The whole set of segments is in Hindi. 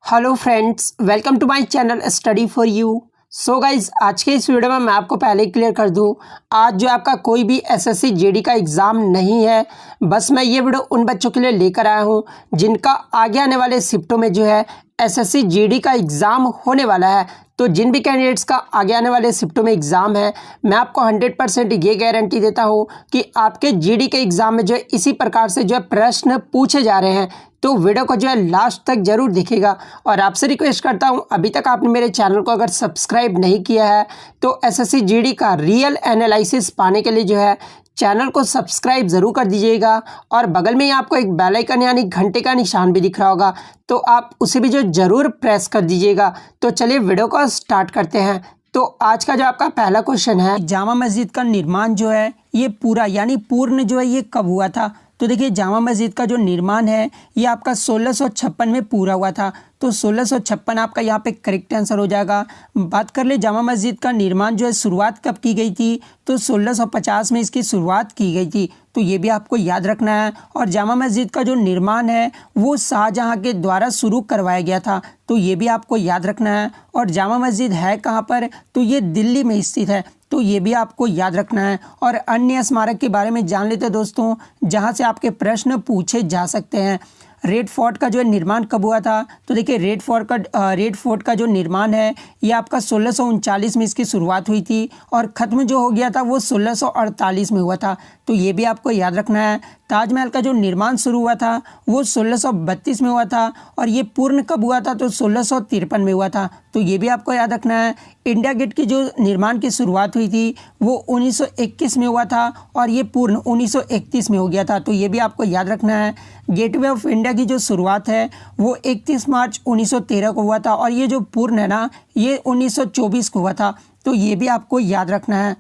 Hello friends, welcome to my channel study for you. So guys, आज के इस वीडियो में मैं आपको पहले ही क्लियर कर दूं, आज जो आपका कोई भी एसएससी जीडी का एग्ज़ाम नहीं है। बस मैं ये वीडियो उन बच्चों के लिए लेकर आया हूं जिनका आगे आने वाले शिफ्टों में जो है एसएससी जीडी का एग्ज़ाम होने वाला है। तो जिन भी कैंडिडेट्स का आगे आने वाले शिफ्टों में एग्ज़ाम है, मैं आपको 100% ये गारंटी देता हूँ कि आपके जीडी के एग्ज़ाम में जो है इसी प्रकार से जो है प्रश्न पूछे जा रहे हैं। तो वीडियो को जो है लास्ट तक जरूर देखिएगा। और आपसे रिक्वेस्ट करता हूं, अभी तक आपने मेरे चैनल को अगर सब्सक्राइब नहीं किया है तो एसएससी जीडी का रियल एनालिसिस पाने के लिए जो है चैनल को सब्सक्राइब ज़रूर कर दीजिएगा। और बगल में ही आपको एक बेल आइकन यानी घंटे का निशान भी दिख रहा होगा, तो आप उसे भी जो ज़रूर प्रेस कर दीजिएगा। तो चलिए वीडियो को स्टार्ट करते हैं। तो आज का जो आपका पहला क्वेश्चन है, जामा मस्जिद का निर्माण जो है ये पूरा यानी पूर्ण जो है ये कब हुआ था? तो देखिए, जामा मस्जिद का जो निर्माण है ये आपका 1656 में पूरा हुआ था। तो 1656 आपका यहाँ पे करेक्ट आंसर हो जाएगा। बात कर ले जामा मस्जिद का निर्माण जो है शुरुआत कब की गई थी? तो 1650 में इसकी शुरुआत की गई थी। तो ये भी आपको याद रखना है। और जामा मस्जिद का जो निर्माण है वो शाहजहाँ के द्वारा शुरू करवाया गया था। तो ये भी आपको याद रखना है। और जामा मस्जिद है कहाँ पर? तो ये दिल्ली में स्थित है। तो ये भी आपको याद रखना है। और अन्य स्मारक के बारे में जान लेते हैं दोस्तों, जहाँ से आपके प्रश्न पूछे जा सकते हैं। रेड फोर्ट का जो है निर्माण कब हुआ था? तो देखिए, रेड फोर्ट का जो निर्माण है ये आपका 1639 में इसकी शुरुआत हुई थी और ख़त्म जो हो गया था वो 1648 में हुआ था। तो ये भी आपको याद रखना है। ताजमहल का जो निर्माण शुरू हुआ था वो 1632 में हुआ था और ये पूर्ण कब हुआ था? तो 1653 में हुआ था। तो ये भी आपको याद रखना है। इंडिया गेट की जो निर्माण की शुरुआत हुई थी वो 1921 में हुआ था और ये पूर्ण 1931 में हो गया था। तो ये भी आपको याद रखना है। गेटवे ऑफ इंडिया की जो शुरुआत है वो 31 मार्च 1913 को हुआ था और ये जो पूर्ण है ना ये 1924 को हुआ था। तो ये भी आपको याद रखना है।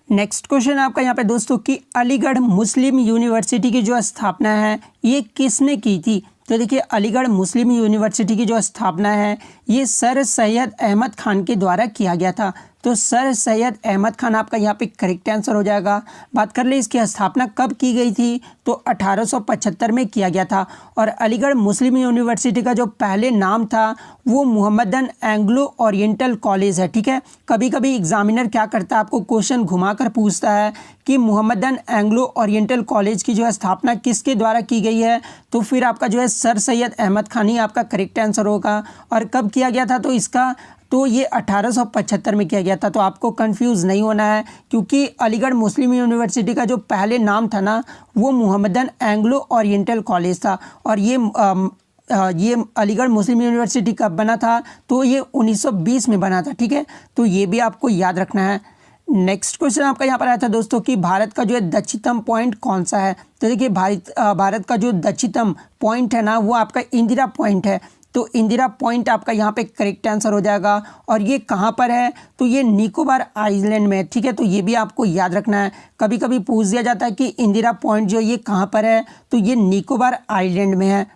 नेक्स्ट क्वेश्चन आपका यहाँ पे दोस्तों कि अलीगढ़ मुस्लिम यूनिवर्सिटी की जो स्थापना है ये किसने की थी? तो देखिए, अलीगढ़ मुस्लिम यूनिवर्सिटी की जो स्थापना है ये सर सैयद अहमद खान के द्वारा किया गया था। तो सर सैयद अहमद खान आपका यहाँ पे करेक्ट आंसर हो जाएगा। बात कर ले इसकी स्थापना कब की गई थी? तो 1875 में किया गया था। और अलीगढ़ मुस्लिम यूनिवर्सिटी का जो पहले नाम था वो मोहम्मदन एंग्लो ओरिएंटल कॉलेज है। ठीक है, कभी कभी एग्जामिनर क्या करता है, आपको क्वेश्चन घुमाकर पूछता है कि मोहम्मदन एंग्लो ओरिएंटल कॉलेज की जो है स्थापना किसके द्वारा की गई है? तो फिर आपका जो है सर सैयद अहमद खान ही आपका करेक्ट आंसर होगा। और कब किया गया था? तो ये 1875 में किया गया था। तो आपको कंफ्यूज नहीं होना है, क्योंकि अलीगढ़ मुस्लिम यूनिवर्सिटी का जो पहले नाम था ना वो मोहम्मदन एंग्लो ओरिएंटल कॉलेज था। और ये अलीगढ़ मुस्लिम यूनिवर्सिटी कब बना था? तो ये 1920 में बना था। ठीक है, तो ये भी आपको याद रखना है। नेक्स्ट क्वेश्चन आपका यहाँ पर आया था दोस्तों कि भारत का जो है दक्षिणतम पॉइंट कौन सा है? तो देखिए, भारत का जो दक्षिणतम पॉइंट है ना वो आपका इंदिरा पॉइंट है। तो इंदिरा पॉइंट आपका यहाँ पे करेक्ट आंसर हो जाएगा। और ये कहाँ पर है? तो ये निकोबार आइलैंड में है। ठीक है, तो ये भी आपको याद रखना है। कभी कभी पूछ दिया जाता है कि इंदिरा पॉइंट जो ये कहाँ पर है? तो ये निकोबार आइलैंड में है।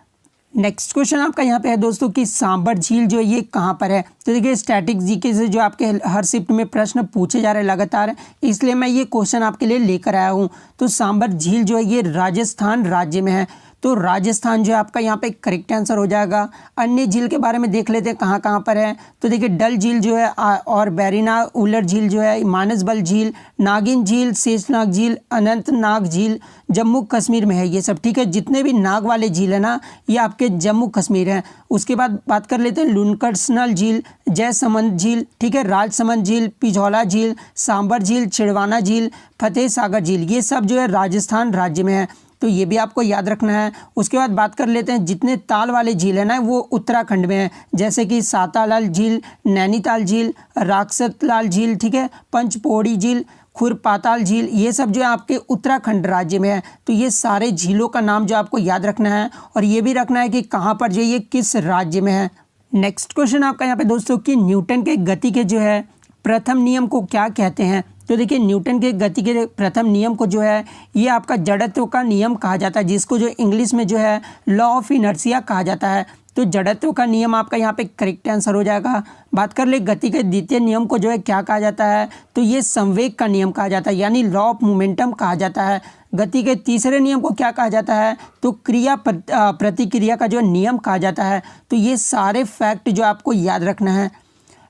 नेक्स्ट क्वेश्चन आपका यहाँ पे है दोस्तों कि सांबर झील जो है ये कहाँ पर है? तो देखिए, स्टैटिक जीके से जो आपके हर शिफ्ट में प्रश्न पूछे जा रहे हैं लगातार, इसलिए मैं ये क्वेश्चन आपके लिए लेकर आया हूँ। तो सांबर झील जो है ये राजस्थान राज्य में है। तो राजस्थान जो है आपका यहाँ पे करेक्ट आंसर हो जाएगा। अन्य झील के बारे में देख लेते हैं कहाँ कहाँ पर है। तो देखिए, डल झील जो है और बैरिना उलर झील जो है, मानसबल झील, नागिन झील, शेषनाग झील, अनंतनाग झील जम्मू कश्मीर में है ये सब। ठीक है, जितने भी नाग वाले झील है ना ये आपके जम्मू कश्मीर हैं। उसके बाद बात कर लेते हैं लुनकर्सनल झील, जयसमंद झील, ठीक है, राजसमंद झील, पिझौला झील, सांबर झील, छिड़वाना झील, फतेह सागर झील, ये सब जो है राजस्थान राज्य में है। तो ये भी आपको याद रखना है। उसके बाद बात कर लेते हैं जितने ताल वाले झील है ना वो उत्तराखंड में है, जैसे कि सातालाल झील, नैनीताल झील, राक्षसलाल झील, ठीक है, पंचपोड़ी झील, खुरपाताल झील, ये सब जो है आपके उत्तराखंड राज्य में है। तो ये सारे झीलों का नाम जो आपको याद रखना है और ये भी रखना है कि कहाँ पर जो ये किस राज्य में है। नेक्स्ट क्वेश्चन आपका यहाँ पे दोस्तों कि न्यूटन के गति के जो है प्रथम नियम को क्या कहते हैं? तो देखिए, न्यूटन के गति के प्रथम नियम को जो है ये आपका जड़त्व का नियम कहा जाता है, जिसको जो इंग्लिश में जो है लॉ ऑफ इनर्शिया कहा जाता है। तो जड़त्व का नियम आपका यहाँ पे करेक्ट आंसर हो जाएगा। बात कर ले गति के द्वितीय नियम को जो है क्या कहा जाता है, तो ये संवेग का नियम कहा जाता है, यानी लॉ ऑफ मोमेंटम कहा जाता है। गति के तीसरे नियम को क्या कहा जाता है, तो क्रिया प्रतिक्रिया का जो नियम कहा जाता है। तो ये सारे फैक्ट जो आपको याद रखना है।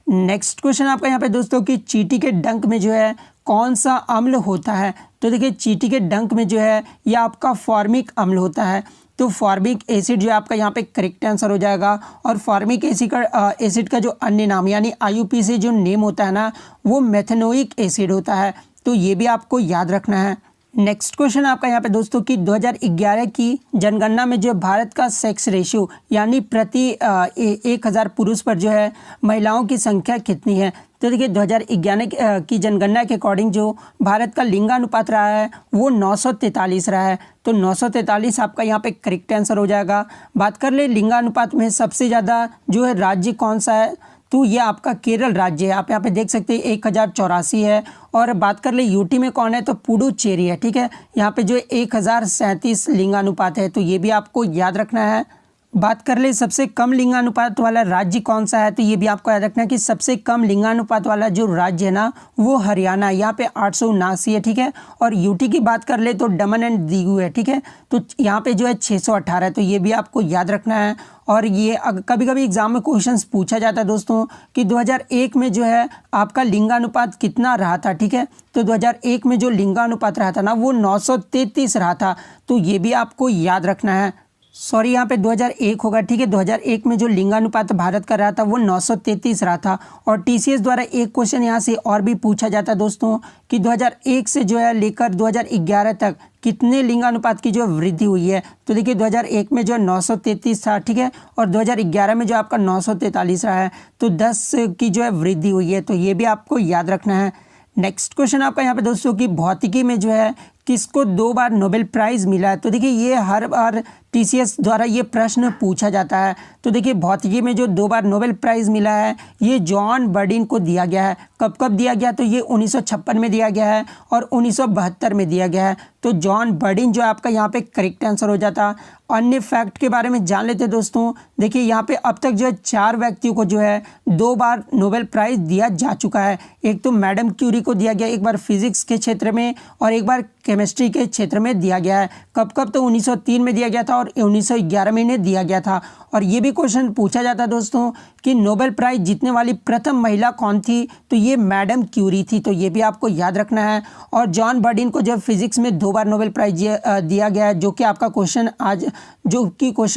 नेक्स्ट क्वेश्चन आपका यहाँ पे दोस्तों कि चींटी के डंक में जो है कौन सा अम्ल होता है, तो देखिए चींटी के डंक में जो है ये आपका फॉर्मिक अम्ल होता है। तो फॉर्मिक एसिड जो है आपका यहाँ पे करेक्ट आंसर हो जाएगा। और फॉर्मिक एसिड का जो अन्य नाम यानी IUPAC से जो नेम होता है ना, वो मेथेनोइक एसिड होता है। तो ये भी आपको याद रखना है। नेक्स्ट क्वेश्चन आपका यहाँ पे दोस्तों कि 2011 की जनगणना में जो भारत का सेक्स रेशियो यानी प्रति 1000 पुरुष पर जो है महिलाओं की संख्या कितनी है, तो देखिए 2011 की जनगणना के अकॉर्डिंग जो भारत का लिंगानुपात रहा है वो 943 रहा है। तो 943 आपका यहाँ पे करेक्ट आंसर हो जाएगा। बात कर ले लिंगानुपात में सबसे ज़्यादा जो है राज्य कौन सा है, तो ये आपका केरल राज्य है। आप यहाँ पे देख सकते हैं 1084 है। और बात कर ले यूटी में कौन है, तो पुडुचेरी है। ठीक है, यहाँ पे जो 1037 लिंगानुपात है, तो ये भी आपको याद रखना है। बात कर ले सबसे कम लिंगानुपात वाला राज्य कौन सा है, तो ये भी आपको याद रखना है कि सबसे कम लिंगानुपात वाला जो राज्य है ना वो हरियाणा, यहाँ पे 879 है। ठीक है, और यूटी की बात कर ले तो दमन एंड दीव है। ठीक है, तो यहाँ पे जो है 618 है। तो ये भी आपको याद रखना है। और ये कभी कभी एग्जाम में क्वेश्चंस पूछा जाता है दोस्तों कि 2001 में जो है आपका लिंगानुपात कितना रहा था। ठीक है, तो 2001 में जो लिंगानुपात रहा था ना वो 933 रहा था। तो ये भी आपको याद रखना है। सॉरी, यहाँ पे 2001 होगा। ठीक है, 2001 में जो लिंगानुपात भारत का रहा था वो 933 रहा था। और TCS द्वारा एक क्वेश्चन यहाँ से और भी पूछा जाता है दोस्तों कि 2001 से जो है लेकर 2011 तक कितने लिंगानुपात की जो वृद्धि हुई है, तो देखिए 2001 में जो 933 था। ठीक है, और 2011 में जो आपका 943 रहा है, तो 10 की जो है वृद्धि हुई है। तो ये भी आपको याद रखना है। नेक्स्ट क्वेश्चन आपका यहाँ पे दोस्तों कि भौतिकी में जो है किसको 2 बार नोबेल प्राइज़ मिला है, तो देखिए ये हर बार TCS द्वारा ये प्रश्न पूछा जाता है। तो देखिए भौतिकी में जो 2 बार नोबेल प्राइज़ मिला है ये जॉन बर्डिन को दिया गया है। कब कब दिया गया, तो ये 1956 में दिया गया है और 1972 में दिया गया है। तो जॉन बर्डिन जो आपका यहाँ पे करेक्ट आंसर हो जाता। अन्य फैक्ट के बारे में जान लेते दोस्तों। देखिए यहाँ पे अब तक जो है 4 व्यक्तियों को जो है 2 बार नोबेल प्राइज़ दिया जा चुका है। एक तो मैडम क्यूरी को दिया गया, एक बार फिजिक्स के क्षेत्र में और एक बार केमिस्ट्री के क्षेत्र में दिया गया है। कब कब, तो 1903 में दिया गया था और 1911 में इन्हें दिया गया था। और ये भी क्वेश्चन पूछा जाता है दोस्तों कि नोबेल प्राइज़ जीतने वाली प्रथम महिला कौन थी, तो ये मैडम क्यूरी थी। तो ये भी आपको याद रखना है। और जॉन बर्डिन को जब फिजिक्स में 2 बार नोबेल प्राइज़ दिया गया है, जो कि आपका क्वेश्चन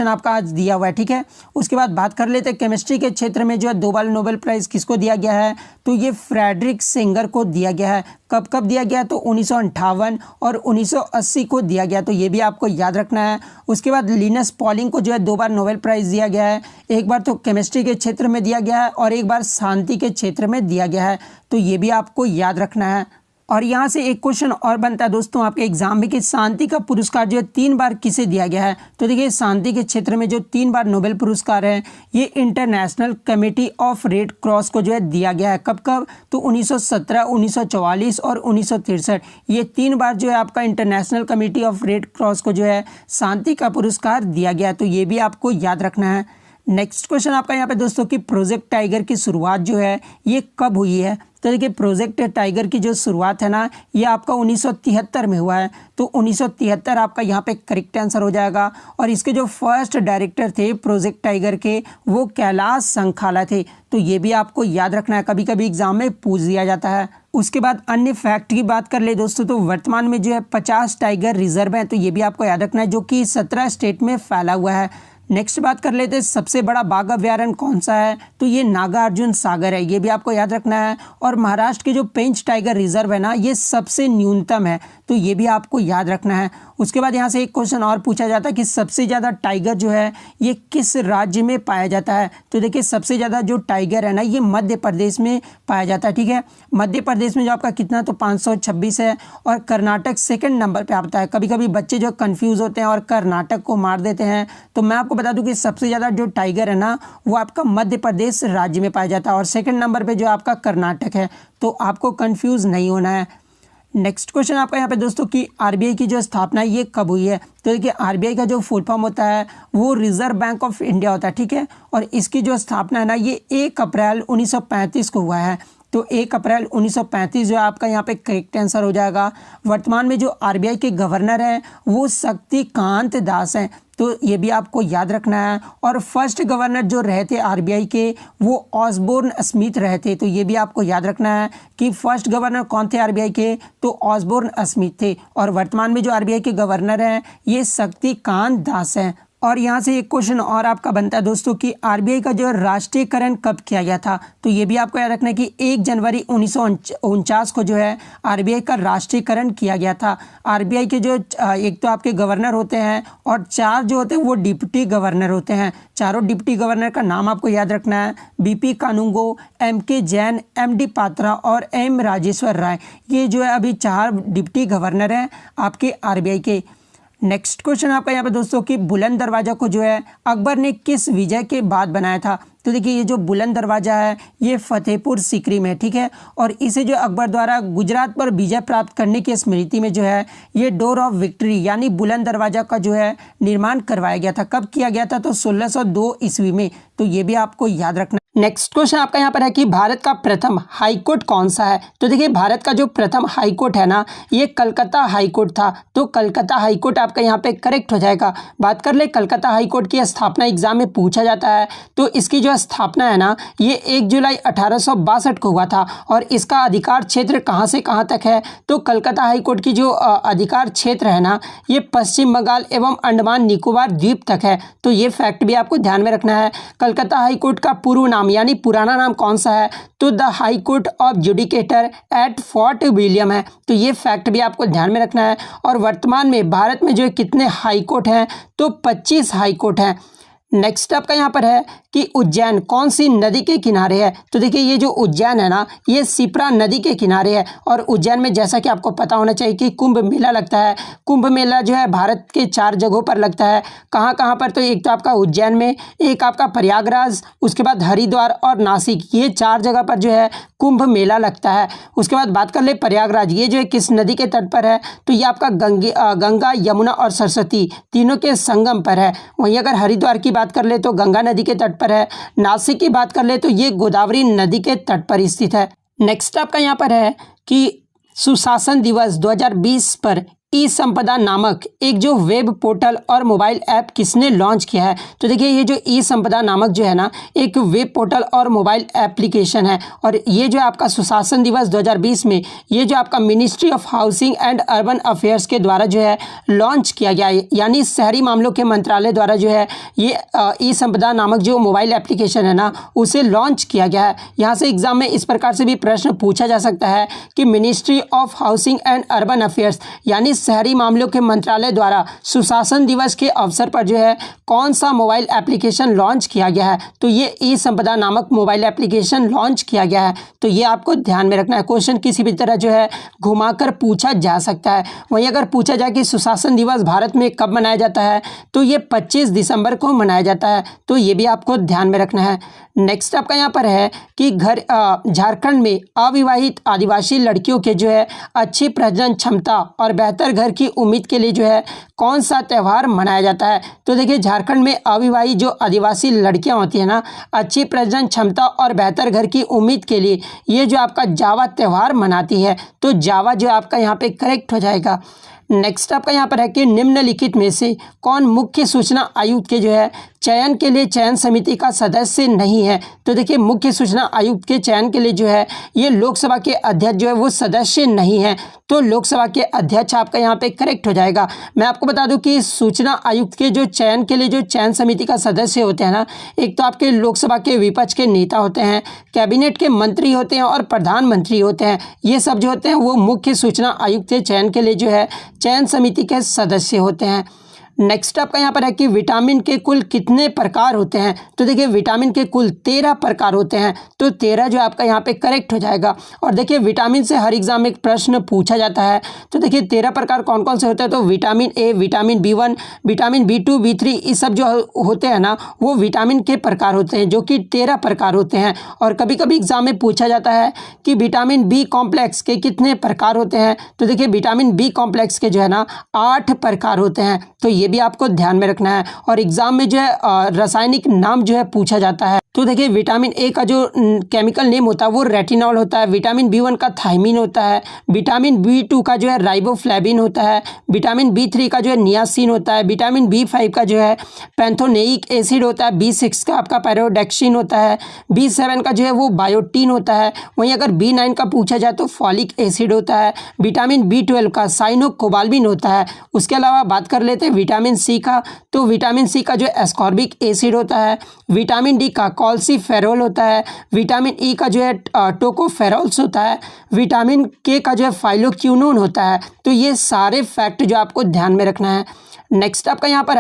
आपका आज दिया हुआ है। ठीक है, उसके बाद बात कर लेते हैं केमिस्ट्री के क्षेत्र में जो है 2 बार नोबेल प्राइज़ किसको दिया गया है, तो ये फ्रेडरिक सेंगर को दिया गया है। कब कब दिया गया, तो 1958 और 1980 को दिया गया। तो ये भी आपको याद रखना है। उसके बाद लिनस पॉलिंग को जो है 2 बार नोबेल प्राइज़ दिया गया है। एक बार तो केमिस्ट्री के क्षेत्र में दिया गया है और एक बार शांति के क्षेत्र में दिया गया है। तो ये भी आपको याद रखना है। और यहाँ से एक क्वेश्चन और बनता है दोस्तों आपके एग्जाम में कि शांति का पुरस्कार जो है 3 बार किसे दिया गया है, तो देखिए शांति के क्षेत्र में जो 3 बार नोबेल पुरस्कार है ये international committee of red cross को जो है दिया गया है। कब कब, तो 1917, 1944 और 1963 ये 3 बार जो है आपका international committee of red cross को जो है शांति का पुरस्कार दिया गया है। तो ये भी आपको याद रखना है। नेक्स्ट क्वेश्चन आपका यहाँ पे दोस्तों कि प्रोजेक्ट टाइगर की शुरुआत जो है ये कब हुई है, तो देखिए प्रोजेक्ट टाइगर की जो शुरुआत है ना ये आपका 1973 में हुआ है। तो 1973 आपका यहाँ पे करेक्ट आंसर हो जाएगा। और इसके जो फर्स्ट डायरेक्टर थे प्रोजेक्ट टाइगर के वो कैलाश संखाला थे। तो ये भी आपको याद रखना है, कभी कभी एग्जाम में पूछ दिया जाता है। उसके बाद अन्य फैक्ट की बात कर ले दोस्तों तो वर्तमान में जो है 50 टाइगर रिजर्व हैं। तो ये भी आपको याद रखना है, जो कि 17 स्टेट में फैला हुआ है। नेक्स्ट बात कर लेते हैं सबसे बड़ा बाघ अभयारण्य कौन सा है, तो ये नागार्जुन सागर है। ये भी आपको याद रखना है। और महाराष्ट्र के जो पेंच टाइगर रिजर्व है ना ये सबसे न्यूनतम है। तो ये भी आपको याद रखना है। उसके बाद यहाँ से एक क्वेश्चन और पूछा जाता है कि सबसे ज़्यादा टाइगर जो है ये किस राज्य में पाया जाता है, तो देखिए सबसे ज़्यादा जो टाइगर है ना ये मध्य प्रदेश में पाया जाता है। ठीक है, मध्य प्रदेश में जो आपका कितना, तो 526 है। और कर्नाटक सेकंड नंबर पे आता है। कभी कभी बच्चे जो कंफ्यूज होते हैं और कर्नाटक को मार देते हैं, तो मैं आपको बता दूं कि सबसे ज़्यादा जो टाइगर है ना वो आपका मध्य प्रदेश राज्य में पाया जाता है और सेकंड नंबर पे जो आपका कर्नाटक है। तो आपको कंफ्यूज नहीं होना है। नेक्स्ट क्वेश्चन आपका यहाँ पे दोस्तों कि आरबीआई की जो स्थापना ये कब हुई है। तो देखिए आरबीआई का जो फुल फॉर्म होता है वो रिजर्व बैंक ऑफ इंडिया होता है, ठीक है। और इसकी जो स्थापना है ना ये 1 अप्रैल 1935 को हुआ है। तो 1 अप्रैल 1935 जो आपका यहाँ पे करेक्ट आंसर हो जाएगा। वर्तमान में जो आरबीआई के गवर्नर हैं वो शक्तिकांत दास हैं, तो ये भी आपको याद रखना है। और फर्स्ट गवर्नर जो रहे थे आरबीआई के वो ऑसबोर्न स्मिथ रहे थे, तो ये भी आपको याद रखना है कि फर्स्ट गवर्नर कौन थे आरबीआई के, तो ऑसबोर्न स्मिथ थे। और वर्तमान में जो आरबीआई के गवर्नर हैं ये शक्तिकांत दास हैं। और यहाँ से एक क्वेश्चन और आपका बनता है दोस्तों कि आरबीआई का जो राष्ट्रीयकरण कब किया गया था। तो ये भी आपको याद रखना है कि 1 जनवरी 1949 को जो है आरबीआई का राष्ट्रीयकरण किया गया था। आरबीआई के जो एक तो आपके गवर्नर होते हैं और 4 जो होते हैं वो डिप्टी गवर्नर होते हैं। चारों डिप्टी गवर्नर का नाम आपको याद रखना है, BP Kanoongo, MK Jain, MD Patra और एम राजेश्वर राय। ये जो है अभी 4 डिप्टी गवर्नर हैं आपके आरबीआई के। नेक्स्ट क्वेश्चन आपका यहाँ पे दोस्तों कि बुलंद दरवाजा को जो है अकबर ने किस विजय के बाद बनाया था। तो देखिए ये जो बुलंद दरवाजा है ये फतेहपुर सीकरी में, ठीक है। और इसे जो अकबर द्वारा गुजरात पर विजय प्राप्त करने की स्मृति में जो है ये डोर ऑफ विक्ट्री यानी बुलंद दरवाजा का जो है निर्माण करवाया गया था। कब किया गया था, तो 1602 ईस्वी में। तो ये भी आपको याद रखना। नेक्स्ट क्वेश्चन आपका यहाँ पर है कि भारत का प्रथम हाईकोर्ट कौन सा है। तो देखिए भारत का जो प्रथम हाईकोर्ट है ना ये कलकत्ता हाईकोर्ट था। तो कलकत्ता हाईकोर्ट आपका यहाँ पे करेक्ट हो जाएगा। बात कर ले कलकत्ता हाईकोर्ट की स्थापना एग्जाम में पूछा जाता है। तो इसकी जो स्थापना है ना ये 1 जुलाई 1862 को हुआ था। और इसका अधिकार क्षेत्र कहाँ से कहाँ तक है, तो कलकत्ता हाईकोर्ट की जो अधिकार क्षेत्र है ना ये पश्चिम बंगाल एवं अंडमान निकोबार द्वीप तक है। तो ये फैक्ट भी आपको ध्यान में रखना है। कलकत्ता हाईकोर्ट का पूर्व नाम यानी पुराना नाम कौन सा है, तो the high court of judicature at Fort William है। तो ये फैक्ट भी आपको ध्यान में रखना है। और वर्तमान में भारत में जो कितने हाई कोर्ट हैं, तो 25 हाई कोर्ट हैं। नेक्स्ट आपका यहाँ पर है कि उज्जैन कौन सी नदी के किनारे है। तो देखिए ये जो उज्जैन है ना ये शिप्रा नदी के किनारे है। और उज्जैन में जैसा कि आपको पता होना चाहिए कि कुंभ मेला लगता है। कुंभ मेला जो है भारत के 4 जगहों पर लगता है। कहाँ कहाँ पर, तो एक तो आपका उज्जैन में, एक आपका प्रयागराज, उसके बाद हरिद्वार और नासिक, ये 4 जगह पर जो है कुंभ मेला लगता है। उसके बाद बात कर ले प्रयागराज, ये जो है किस नदी के तट पर है, तो ये आपका गंगा, यमुना और सरस्वती तीनों के संगम पर है। वहीं अगर हरिद्वार की बात कर ले तो गंगा नदी के तट पर है। नासिक की बात कर ले तो ये गोदावरी नदी के तट पर स्थित है। नेक्स्ट आपका यहाँ पर है कि सुशासन दिवस 2020 पर ई संपदा नामक एक जो वेब पोर्टल और मोबाइल ऐप किसने लॉन्च किया है। तो देखिए ये जो ई संपदा नामक जो है ना एक वेब पोर्टल और मोबाइल एप्लीकेशन है। और ये जो आपका सुशासन दिवस 2020 में ये जो आपका ministry of housing and urban affairs के द्वारा जो है लॉन्च किया गया है, यानी शहरी मामलों के मंत्रालय द्वारा जो है ये ई संपदा नामक जो मोबाइल एप्लीकेशन है ना उसे लॉन्च किया गया है। यहाँ से एग्जाम में इस प्रकार से भी प्रश्न पूछा जा सकता है कि ministry of housing and urban affairs यानी शहरी मामलों के मंत्रालय द्वारा सुशासन दिवस के अवसर पर जो है कौन सा मोबाइल एप्लीकेशन लॉन्च किया गया है, तो ये ई संपदा नामक मोबाइल एप्लीकेशन लॉन्च किया गया है। तो ये आपको ध्यान में रखना है। क्वेश्चन किसी भी तरह जो है घुमाकर पूछा जा सकता है। वहीं अगर पूछा जाए कि सुशासन दिवस भारत में कब मनाया जाता है, तो ये 25 दिसंबर को मनाया जाता है। तो ये भी आपको ध्यान में रखना है। नेक्स्ट आपका यहाँ पर है कि झारखंड में अविवाहित आदिवासी लड़कियों के जो है अच्छी प्रजनन क्षमता और बेहतर घर की उम्मीद के लिए जो है कौन सा त्यौहार मनाया जाता है। तो देखिए झारखंड में अविवाहित जो आदिवासी लड़कियां होती हैं ना अच्छी प्रजनन क्षमता और बेहतर घर की उम्मीद के लिए ये जो आपका जावा त्यौहार मनाती है। तो जावा जो आपका यहाँ पे करेक्ट हो जाएगा। नेक्स्ट आपका यहाँ पर है कि निम्नलिखित में से कौन मुख्य सूचना आयुक्त के जो है चयन के लिए चयन समिति का सदस्य नहीं है। तो देखिए मुख्य सूचना आयुक्त के चयन के लिए जो है ये लोकसभा के अध्यक्ष जो है वो सदस्य नहीं है। तो लोकसभा के अध्यक्ष आपका यहाँ पे करेक्ट हो जाएगा। मैं आपको बता दूं कि सूचना आयुक्त के जो चयन के लिए जो चयन समिति का सदस्य होते हैं ना एक तो आपके लोकसभा के विपक्ष के नेता होते हैं, कैबिनेट के मंत्री होते हैं और प्रधानमंत्री होते हैं। ये सब जो होते हैं वो मुख्य सूचना आयुक्त के चयन के लिए जो है चयन समिति के सदस्य होते हैं। नेक्स्ट आपका यहाँ पर है कि विटामिन के कुल कितने प्रकार होते हैं। तो देखिए विटामिन के कुल 13 प्रकार होते हैं, तो 13 जो आपका यहाँ पे करेक्ट हो जाएगा। और देखिए विटामिन से हर एग्जाम में एक प्रश्न पूछा जाता है, तो देखिए 13 प्रकार कौन कौन से होते हैं। तो vitamin A, vitamin B1, vitamin B2, B3, ये सब जो होते हैं ना वो विटामिन के प्रकार होते हैं, जो कि 13 प्रकार होते हैं। और कभी कभी एग्जाम में पूछा जाता है कि विटामिन बी कॉम्प्लेक्स के कितने प्रकार होते हैं। तो देखिए विटामिन बी कॉम्प्लेक्स के जो है ना 8 प्रकार होते हैं, तो ये भी आपको ध्यान में रखना है। और एग्जाम में जो है रासायनिक नाम जो है पूछा जाता है। तो देखिए विटामिन ए का जो केमिकल नेम होता है वो रेटिनॉल होता है, विटामिन B1 का थायमिन होता है, विटामिन B2 का जो है राइबोफ्लेविन होता है, विटामिन B3 का जो है नियासिन होता है, विटामिन B5 का जो है पैंथोनेइक एसिड होता है, B6 का आपका पैरोडेक्सिन होता है, B7 का जो है वो बायोटीन होता है। वहीं अगर B9 का पूछा जाए तो फॉलिक एसिड होता है, विटामिन B12 का साइनोकोबाल्मिन होता है। उसके अलावा बात कर लेते हैं विटामिन सी का, तो विटामिन सी का जो एस्कॉर्बिक एसिड होता है, विटामिन डी का कॉल्सीफेरोल होता है, विटामिन ई का जो है टोकोफेरोल्स होता है, विटामिन के का जो है फाइलोक्विनोन होता है। तो ये सारे फैक्ट जो आपको ध्यान में रखना है। नेक्स्ट आपका यहाँ पर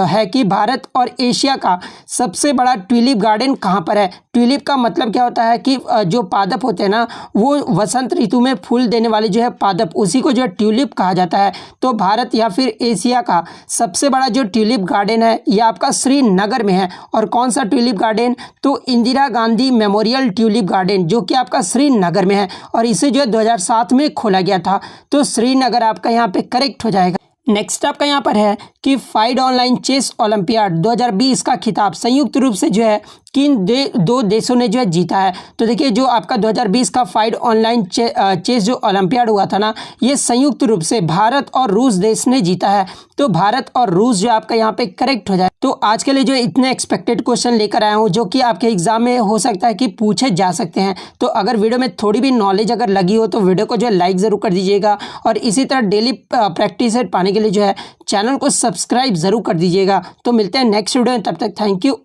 है कि भारत और एशिया का सबसे बड़ा ट्यूलिप गार्डन कहाँ पर है। ट्यूलिप का मतलब क्या होता है कि जो पादप होते हैं ना वो वसंत ऋतु में फूल देने वाले जो है पादप, उसी को जो है ट्यूलिप कहा जाता है। तो भारत या फिर एशिया का सबसे बड़ा जो ट्यूलिप गार्डन है ये आपका श्रीनगर में है। और कौन सा ट्यूलिप गार्डन, तो Indira Gandhi memorial tulip garden, जो कि आपका श्रीनगर में है। और इसे जो है 2007 में खोला गया था, तो श्रीनगर आपका यहाँ पे करेक्ट हो जाएगा। नेक्स्ट आपका यहाँ पर है कि फाइड ऑनलाइन चेस ओलंपियाड 2020 का खिताब संयुक्त रूप से जो है किन दो देशों ने जो है जीता है। तो देखिए जो आपका 2020 का फाइड ऑनलाइन चेस जो ओलंपियाड हुआ था ना, ये संयुक्त रूप से भारत और रूस देश ने जीता है। तो भारत और रूस जो आपका यहाँ पे करेक्ट हो जाए। तो आज के लिए जो इतने एक्सपेक्टेड क्वेश्चन लेकर आया हूँ जो कि आपके एग्जाम में हो सकता है कि पूछे जा सकते हैं। तो अगर वीडियो में थोड़ी भी नॉलेज अगर लगी हो तो वीडियो को जो है लाइक ज़रूर कर दीजिएगा। और इसी तरह डेली प्रैक्टिस सेट पाने के लिए जो है चैनल को सब्सक्राइब ज़रूर कर दीजिएगा। तो मिलते हैं नेक्स्ट वीडियो में, तब तक थैंक यू।